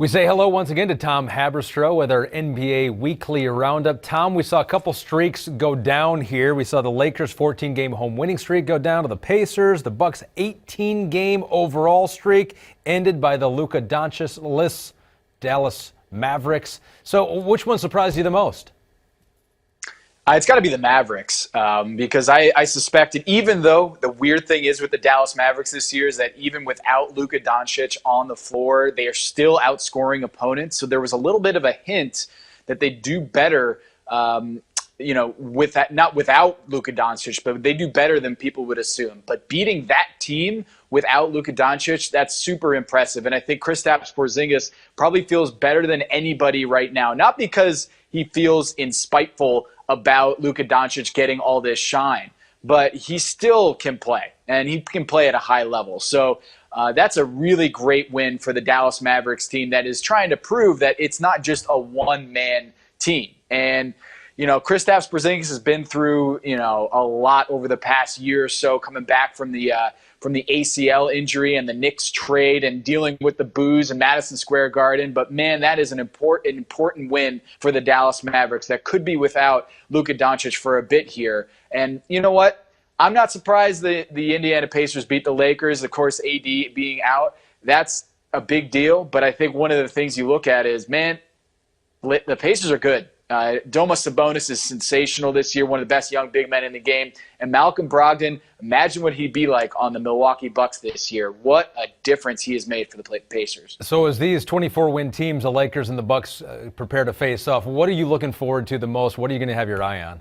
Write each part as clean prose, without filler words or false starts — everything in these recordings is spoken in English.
We say hello once again to Tom Haberstroh with our NBA Weekly Roundup. Tom, we saw a couple streaks go down here. We saw the Lakers' 14-game home winning streak go down to the Pacers. The Bucks' 18-game overall streak ended by the Luka Doncic-less Dallas Mavericks. So which one surprised you the most? It's got to be the Mavericks because I suspected, even though the weird thing is with the Dallas Mavericks this year is that even without Luka Doncic on the floor, they are still outscoring opponents. So there was a little bit of a hint that they do better, with that, not without Luka Doncic, but they do better than people would assume. But beating that team without Luka Doncic, that's super impressive. And I think Kristaps Porzingis probably feels better than anybody right now, not because he feels spiteful about Luka Doncic getting all this shine, but he still can play, and he can play at a high level. So that's a really great win for the Dallas Mavericks team that is trying to prove that it's not just a one-man team. And, Kristaps Porzingis has been through, a lot over the past year or so, coming back from the ACL injury and the Knicks trade and dealing with the boos in Madison Square Garden. But, man, that is an important win for the Dallas Mavericks that could be without Luka Doncic for a bit here. And you know what? I'm not surprised the Indiana Pacers beat the Lakers. Of course, AD being out, that's a big deal. But I think one of the things you look at is, man, the Pacers are good. Domas Sabonis is sensational this year, one of the best young big men in the game. And Malcolm Brogdon, imagine what he'd be like on the Milwaukee Bucks this year. What a difference he has made for the Pacers. So as these 24-win teams, the Lakers and the Bucks, prepare to face off, what are you looking forward to the most? What are you going to have your eye on?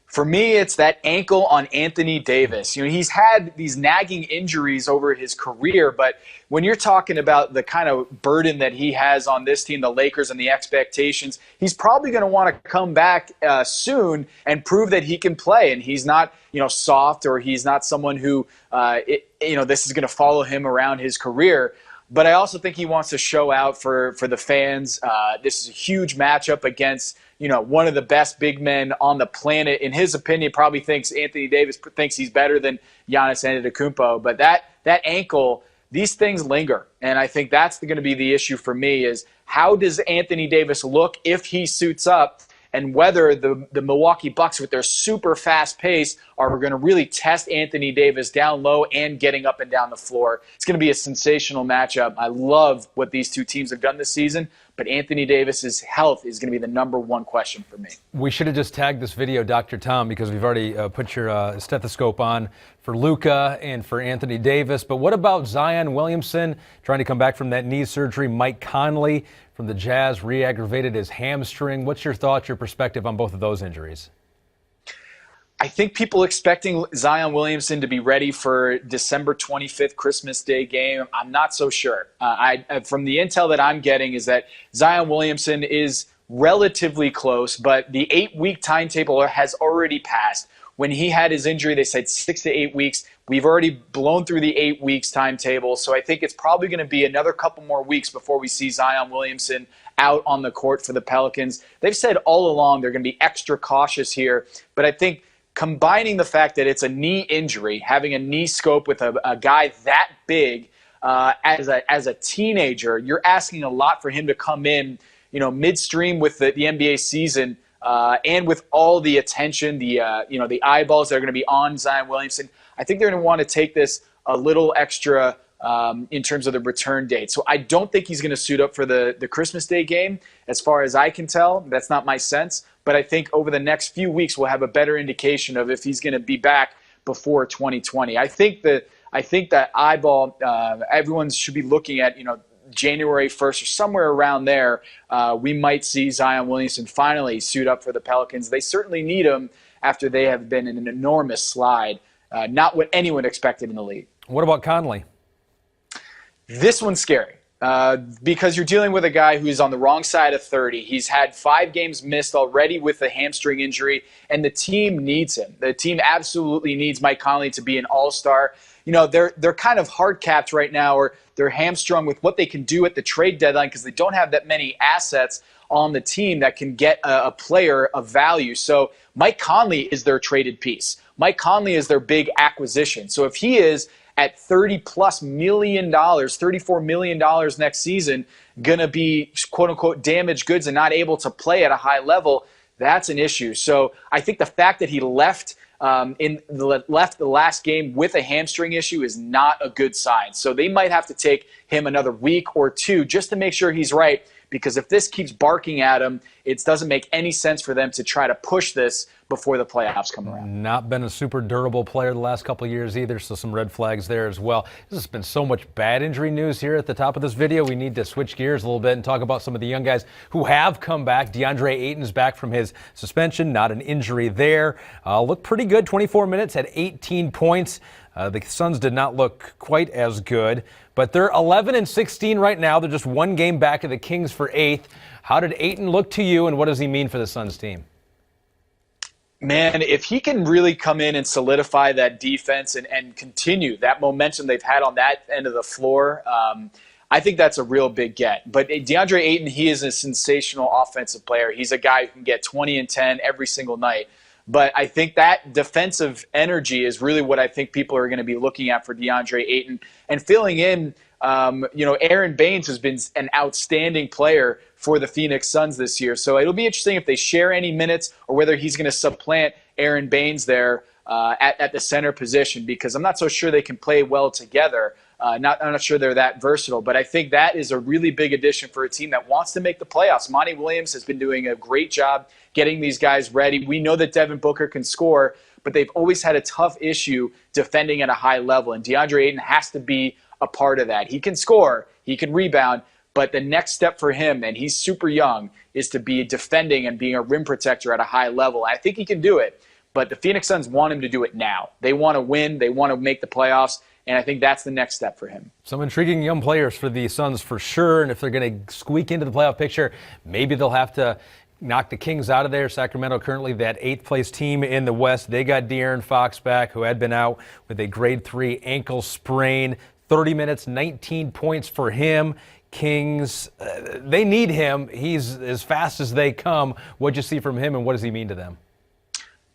For me, it's that ankle on Anthony Davis. He's had these nagging injuries over his career, but when you're talking about the kind of burden that he has on this team, the Lakers, and the expectations, he's probably going to want to come back soon and prove that he can play. And he's not, soft, or he's not someone who, this is going to follow him around his career. But I also think he wants to show out for the fans. This is a huge matchup against, one of the best big men on the planet. In his opinion, probably thinks Anthony Davis thinks he's better than Giannis Antetokounmpo. But that ankle, these things linger. And I think that's going to be the issue for me is how does Anthony Davis look if he suits up, and whether the Milwaukee Bucks with their super fast pace are going to really test Anthony Davis down low and getting up and down the floor. It's going to be a sensational matchup. I love what these two teams have done this season, but Anthony Davis's health is going to be the number one question for me. We should have just tagged this video, Dr. Tom, because we've already put your stethoscope on for Luka and for Anthony Davis. But what about Zion Williamson trying to come back from that knee surgery? Mike Conley from the Jazz re-aggravated his hamstring. What's your thoughts, your perspective on both of those injuries? I think people expecting Zion Williamson to be ready for December 25th Christmas Day game, I'm not so sure. From the intel that I'm getting is that Zion Williamson is relatively close, but the 8-week timetable has already passed. When he had his injury, they said 6 to 8 weeks. We've already blown through the 8 weeks timetable, so I think it's probably going to be another couple more weeks before we see Zion Williamson out on the court for the Pelicans. They've said all along they're going to be extra cautious here, but I think combining the fact that it's a knee injury, having a knee scope with a guy that big as a teenager, you're asking a lot for him to come in, midstream with the NBA season and with all the attention, the eyeballs that are going to be on Zion Williamson. I think they're going to want to take this a little extra in terms of the return date. So I don't think he's going to suit up for the Christmas Day game, as far as I can tell. That's not my sense. But I think over the next few weeks, we'll have a better indication of if he's going to be back before 2020. I think that eyeball, everyone should be looking at, January 1st or somewhere around there. We might see Zion Williamson finally suit up for the Pelicans. They certainly need him after they have been in an enormous slide. Not what anyone expected in the league. What about Conley? This one's scary because you're dealing with a guy who's on the wrong side of 30. He's had 5 games missed already with a hamstring injury, and the team needs him. The team absolutely needs Mike Conley to be an all-star. They're kind of hard-capped right now, or they're hamstrung with what they can do at the trade deadline because they don't have that many assets on the team that can get a player of value. So Mike Conley is their traded piece. Mike Conley is their big acquisition. So if he is at $30+ million, $34 million next season, going to be quote unquote damaged goods and not able to play at a high level, that's an issue. So I think the fact that he left the last game with a hamstring issue is not a good sign. So they might have to take him another week or two just to make sure he's right, because if this keeps barking at him, it doesn't make any sense for them to try to push this before the playoffs come around. Not been a super durable player the last couple of years either, so some red flags there as well. This has been so much bad injury news here at the top of this video. We need to switch gears a little bit and talk about some of the young guys who have come back. DeAndre Ayton's back from his suspension, not an injury there. Looked pretty good, 24 minutes, had 18 points. The Suns did not look quite as good, but they're 11-16 right now. They're just one game back of the Kings for 8th. How did Ayton look to you, and what does he mean for the Suns team? Man, if he can really come in and solidify that defense and continue that momentum they've had on that end of the floor, I think that's a real big get. But DeAndre Ayton, he is a sensational offensive player. He's a guy who can get 20 and 10 every single night. But I think that defensive energy is really what I think people are going to be looking at for DeAndre Ayton. And filling in, Aaron Baines has been an outstanding player for the Phoenix Suns this year. So it'll be interesting if they share any minutes or whether he's going to supplant Aaron Baines there at the center position, because I'm not so sure they can play well together. I'm not sure they're that versatile, but I think that is a really big addition for a team that wants to make the playoffs. Monty Williams has been doing a great job getting these guys ready. We know that Devin Booker can score, but they've always had a tough issue defending at a high level, and DeAndre Ayton has to be a part of that. He can score, he can rebound, but the next step for him, and he's super young, is to be defending and being a rim protector at a high level. I think he can do it, but the Phoenix Suns want him to do it now. They want to win, they want to make the playoffs, and I think that's the next step for him. Some intriguing young players for the Suns for sure, and if they're going to squeak into the playoff picture, maybe they'll have to knock the Kings out of there. Sacramento currently that 8th place team in the West. They got De'Aaron Fox back, who had been out with a grade 3 ankle sprain. 30 minutes, 19 points for him. Kings, they need him. He's as fast as they come. What'd you see from him, and what does he mean to them?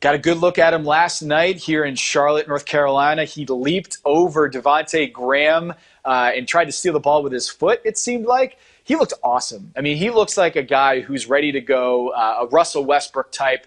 Got a good look at him last night here in Charlotte, North Carolina. He leaped over Devontae Graham and tried to steal the ball with his foot, it seemed like. He looked awesome. I mean, he looks like a guy who's ready to go, a Russell Westbrook type,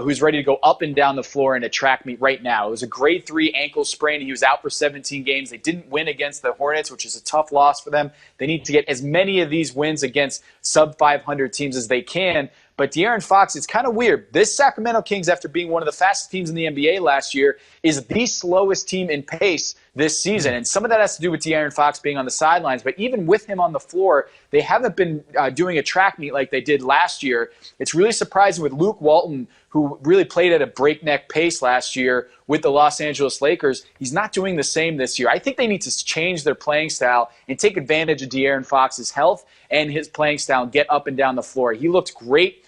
who's ready to go up and down the floor in a track meet right now. It was a grade 3 ankle sprain. He was out for 17 games. They didn't win against the Hornets, which is a tough loss for them. They need to get as many of these wins against sub-500 teams as they can. But De'Aaron Fox, it's kind of weird. This Sacramento Kings, after being one of the fastest teams in the NBA last year, is the slowest team in pace this season. And some of that has to do with De'Aaron Fox being on the sidelines. But even with him on the floor, they haven't been doing a track meet like they did last year. It's really surprising with Luke Walton, who really played at a breakneck pace last year with the Los Angeles Lakers. He's not doing the same this year. I think they need to change their playing style and take advantage of De'Aaron Fox's health and his playing style and get up and down the floor. He looked great.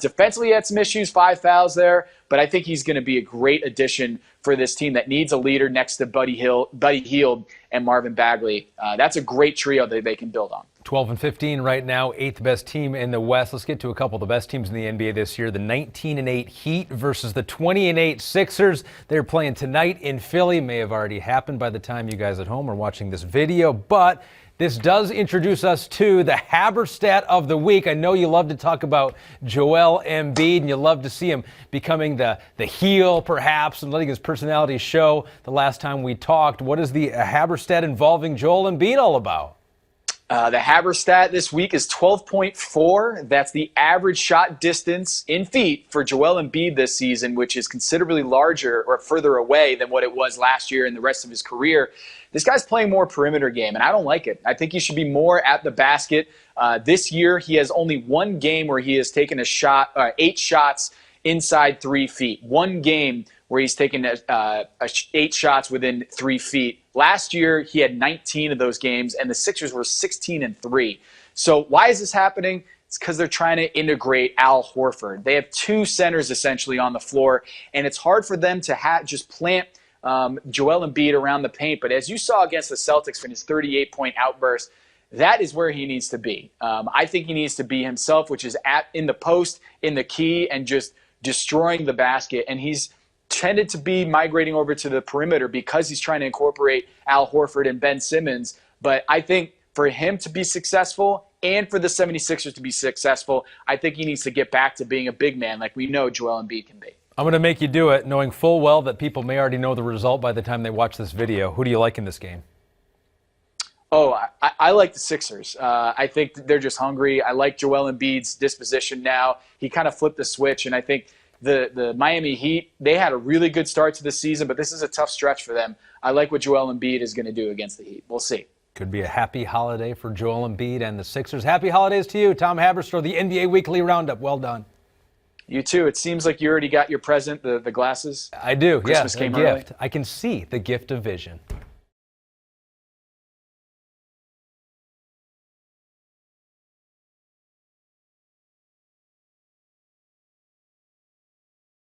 Defensively, he had some issues, 5 fouls there, but I think he's going to be a great addition for this team that needs a leader next to Buddy Hield, and Marvin Bagley. That's a great trio that they can build on. 12-15 right now, 8th best team in the West. Let's get to a couple of the best teams in the NBA this year. The 19-8 Heat versus the 20-8 Sixers. They're playing tonight in Philly. May have already happened by the time you guys at home are watching this video, but this does introduce us to the Haberstroh of the week. I know you love to talk about Joel Embiid, and you love to see him becoming the heel, perhaps, and letting his personality show. The last time we talked, what is the Haberstroh involving Joel Embiid all about? The Haberstroh this week is 12.4. That's the average shot distance in feet for Joel Embiid this season, which is considerably larger or further away than what it was last year and the rest of his career. This guy's playing more perimeter game, and I don't like it. I think he should be more at the basket. This year, he has only one game where he has taken 8 shots inside 3 feet. One game where he's taken 8 shots within 3 feet. Last year, he had 19 of those games, and the Sixers were 16-3. So why is this happening? It's because they're trying to integrate Al Horford. They have 2 centers essentially on the floor, and it's hard for them to just plant Joel Embiid around the paint. But as you saw against the Celtics in his 38-point outburst, that is where he needs to be. I think he needs to be himself, which is in the post, in the key, and just destroying the basket. And he's tended to be migrating over to the perimeter because he's trying to incorporate Al Horford and Ben Simmons. But I think for him to be successful and for the 76ers to be successful, I think he needs to get back to being a big man like we know Joel Embiid can be. I'm going to make you do it, knowing full well that people may already know the result by the time they watch this video. Who do you like in this game? Oh, I like the Sixers. I think they're just hungry. I like Joel Embiid's disposition now. He kind of flipped the switch, and I think the Miami Heat, they had a really good start to the season, but this is a tough stretch for them. I like what Joel Embiid is going to do against the Heat. We'll see. Could be a happy holiday for Joel Embiid and the Sixers. Happy holidays to you, Tom Haberstroh, the NBA Weekly Roundup. Well done. You too. It seems like you already got your present, the glasses. I do, Christmas came early. I can see the gift of vision.